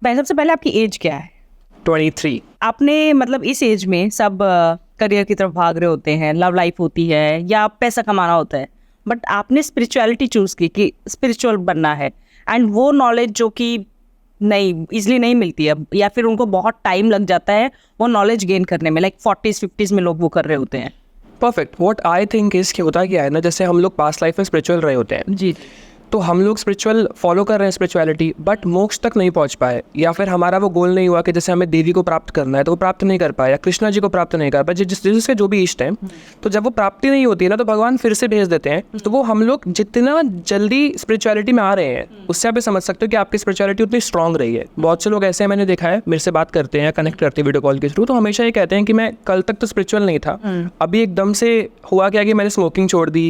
सबसे पहले आपकी एज क्या है? 23। आपने मतलब इस एज में सब करियर की तरफ भाग रहे होते हैं, लव लाइफ होती है या पैसा कमाना होता है, बट आपने स्पिरिचुअलिटी चूज की कि स्पिरिचुअल बनना है, एंड वो नॉलेज जो कि नहीं इजली नहीं मिलती है या फिर उनको बहुत टाइम लग जाता है वो नॉलेज गेन करने में, लाइक 40s-50s में लोग वो कर रहे होते हैं। Perfect. What I think is कि होता क्या है ना, जैसे हम लोग पास्ट लाइफ में स्पिरिचुअल रहे होते हैं जी। तो हम लोग स्पिरिचुअल फॉलो कर रहे हैं स्पिरिचुअलिटी, बट मोक्ष तक नहीं पहुंच पाए, या फिर हमारा वो गोल नहीं हुआ कि जैसे हमें देवी को प्राप्त करना है तो वो प्राप्त नहीं कर पाए, या कृष्णा जी को प्राप्त नहीं कर पाए, जिसके जो भी इष्ट है। तो जब वो प्राप्ति नहीं होती है ना तो भगवान फिर से भेज देते हैं। तो वो हम लोग जितना जल्दी स्पिरिचुअलिटी में आ रहे हैं उससे आप समझ सकते हो कि आपकी स्पिरिचुअलिटी उतनी स्ट्रांग रही है। बहुत से लोग ऐसे मैंने देखा है, मेरे से बात करते हैं, कनेक्ट करते हैं वीडियो कॉल के थ्रू, तो हमेशा ये कहते हैं कि मैं कल तक तो स्पिरिचुअल नहीं था, अभी एकदम से हुआ क्या कि मैंने स्मोकिंग छोड़ दी,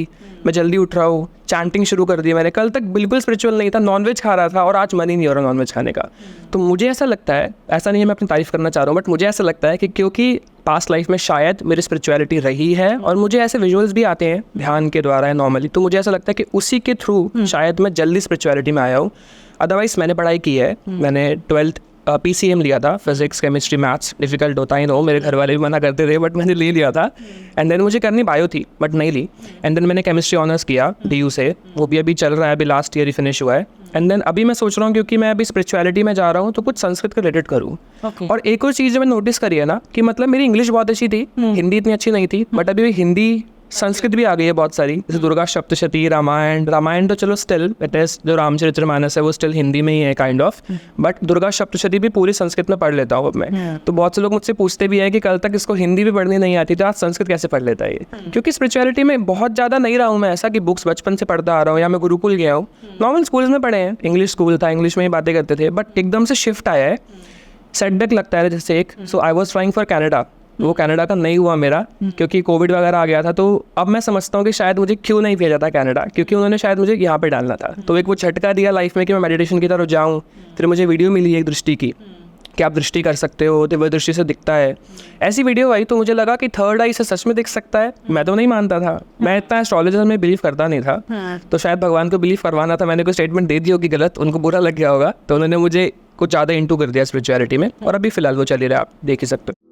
मैं जल्दी उठ रहा हूँ, चैंटिंग शुरू कर दी मैंने, कल तक बिल्कुल स्पिरिचुअल नहीं था, नॉनवेज खा रहा था और आज मन ही नहीं हो रहा नॉनवेज खाने का। तो मुझे ऐसा लगता है, ऐसा नहीं है मैं अपनी तारीफ करना चाह रहा हूँ, बट मुझे ऐसा लगता है कि क्योंकि पास्ट लाइफ में शायद मेरी स्पिरिचुअलिटी रही है और मुझे ऐसे विजुअल्स भी आते हैं ध्यान के द्वारा है नॉर्मली, तो मुझे ऐसा लगता है कि उसी के थ्रू शायद मैं जल्दी स्पिरिचुअलिटी में आया हूँ। अदरवाइज मैंने पढ़ाई की है, मैंने 12th PCM लिया था, फिजिक्स केमिस्ट्री मैथ्स, डिफिकल्ट होता ही नो, मेरे घर वाले भी मना करते थे बट मैंने ले लिया था। एंड देन मुझे करनी बायो थी बट नहीं ली, एंड देन मैंने केमिस्ट्री ऑनर्स किया DU से, वो भी अभी चल रहा है, अभी लास्ट ईयर ही फिनिश हुआ है। एंड देन अभी मैं सोच रहा हूँ क्योंकि मैं अभी स्पिरिचुअलिटी में जा रहा हूँ तो कुछ संस्कृत के रिलेटेड करूँ। और एक और चीज़ मैंने नोटिस करी है ना कि मतलब मेरी इंग्लिश बहुत अच्छी थी, हिंदी इतनी अच्छी नहीं थी, बट अभी हिंदी संस्कृत भी आ गई है बहुत सारी, जैसे दुर्गा सप्तशती, रामायण तो चलो स्टिल इट इज, जो रामचरितमानस है वो स्टिल हिंदी में ही है kind of, but Durga Saptashati भी पूरी संस्कृत में पढ़ लेता हूँ अब मैं। तो बहुत से लोग मुझसे पूछते भी है कि कल तक इसको हिंदी भी पढ़नी नहीं आती तो आज संस्कृत कैसे पढ़ लेता है ये, क्योंकि स्पिरिचुअलिटी में बहुत ज़्यादा नहीं रहा हूँ मैं ऐसा कि बुक्स बचपन से पढ़ता आ रहा हूँ या मैं गुरुकुल गया हूँ, नॉर्मल स्कूल्स में पढ़े हैं, इंग्लिश स्कूल था, इंग्लिश में ही बातें करते थे, बट एकदम से शिफ्ट आया है, सेटबैक लगता है जैसे एक। So I was trying for Canada, वो कनाडा का नहीं हुआ मेरा क्योंकि कोविड वगैरह आ गया था। तो अब मैं समझता हूँ कि शायद मुझे क्यों नहीं भेजा था कनाडा, क्योंकि उन्होंने शायद मुझे यहाँ पे डालना था। तो एक वो झटका दिया लाइफ में कि मैं मेडिटेशन की तरफ जाऊँ। फिर मुझे वीडियो मिली एक दृष्टि की कि आप दृष्टि कर सकते हो, दिव्य दृष्टि से दिखता है, ऐसी वीडियो आई तो मुझे लगा कि थर्ड आई से सच में दिख सकता है। मैं तो नहीं मानता था, मैं इतना एस्ट्रोलॉजर में बिलीव करता नहीं था, तो शायद भगवान को बिलीव करवाना था। मैंने कोई स्टेटमेंट दे दी होगी गलत, उनको बुरा लग गया होगा, तो उन्होंने मुझे कुछ ज़्यादा इंटू कर दिया स्पिरिचुअलिटी में, और अभी फिलहाल वो चल ही रहा है, आप देख ही सकते हो।